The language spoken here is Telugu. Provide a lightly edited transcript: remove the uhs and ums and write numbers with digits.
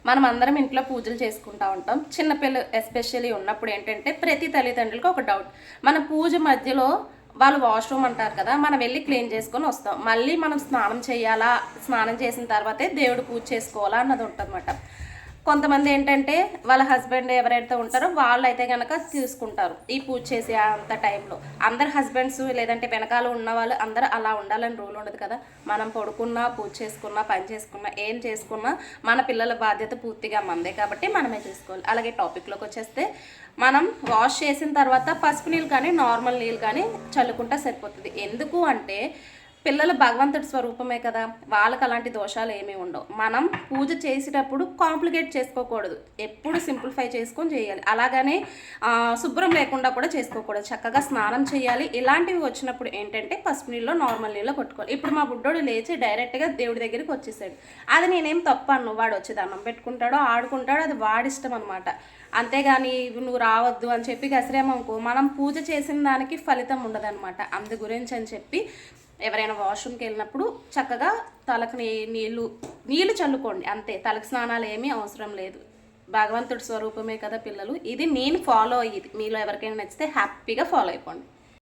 మనం అందరం ఇంట్లో పూజలు చేసుకుంటూ ఉంటాం. చిన్నపిల్లలు ఎస్పెషల్లీ ఉన్నప్పుడు ఏంటంటే ప్రతి తల్లిదండ్రులకు ఒక డౌట్, మన పూజ మధ్యలో వాళ్ళు వాష్రూమ్ అంటారు కదా, మనం వెళ్ళి క్లీన్ చేసుకొని వస్తాం. మళ్ళీ మనం స్నానం చేయాలా, స్నానం చేసిన తర్వాతే దేవుడు పూజ చేసుకోవాలా అన్నది ఉంటుందన్నమాట. కొంతమంది ఏంటంటే వాళ్ళ హస్బెండ్ ఎవరైతే ఉంటారో వాళ్ళైతే కనుక తీసుకుంటారు ఈ పూజ చేసే అంత టైంలో. అందరు హస్బెండ్స్ లేదంటే వెనకాల ఉన్న వాళ్ళు అందరూ అలా ఉండాలని రూల్ ఉండదు కదా. మనం పడుకున్నా, పూజ చేసుకున్నా, పని చేసుకున్నా, ఏం చేసుకున్నా మన పిల్లల బాధ్యత పూర్తిగా మందే కాబట్టి మనమే చేసుకోవాలి. అలాగే టాపిక్లోకి వచ్చేస్తే, మనం వాష్ చేసిన తర్వాత పసుపు నీళ్ళు కానీ నార్మల్ నీళ్ళు కానీ చల్లుకుంటే సరిపోతుంది. ఎందుకు అంటే పిల్లలు భగవంతుడి స్వరూపమే కదా, వాళ్ళకి అలాంటి దోషాలు ఏమీ ఉండవు. మనం పూజ చేసేటప్పుడు కాంప్లికేట్ చేసుకోకూడదు, ఎప్పుడు సింప్లిఫై చేసుకొని చేయాలి. అలాగనే శుభ్రం లేకుండా కూడా చేసుకోకూడదు, చక్కగా స్నానం చేయాలి. ఇలాంటివి వచ్చినప్పుడు ఏంటంటే పసుపు నీళ్ళు నార్మల్ నీళ్ళు కొట్టుకోవాలి. ఇప్పుడు మా బుడ్డోడు లేచి డైరెక్ట్గా దేవుడి దగ్గరికి వచ్చేసాడు. అది నేనేం తప్పను, వాడు వచ్చి దండం పెట్టుకుంటాడో ఆడుకుంటాడో అది వాడిష్టం అనమాట. అంతేగాని నువ్వు రావద్దు అని చెప్పి గసిరేమనుకో మనం పూజ చేసిన దానికి ఫలితం ఉండదన్నమాట. అందు గురించి అని చెప్పి ఎవరైనా వాష్రూమ్కి వెళ్ళినప్పుడు చక్కగా తలకు నీళ్ళు చల్లుకోండి అంతే. తలకు స్నానాలు ఏమీ అవసరం లేదు. భగవంతుడి స్వరూపమే కదా పిల్లలు. ఇది నేను ఫాలో అయ్యేది. మీలో ఎవరికైనా నచ్చితే హ్యాపీగా ఫాలో అయిపోండి.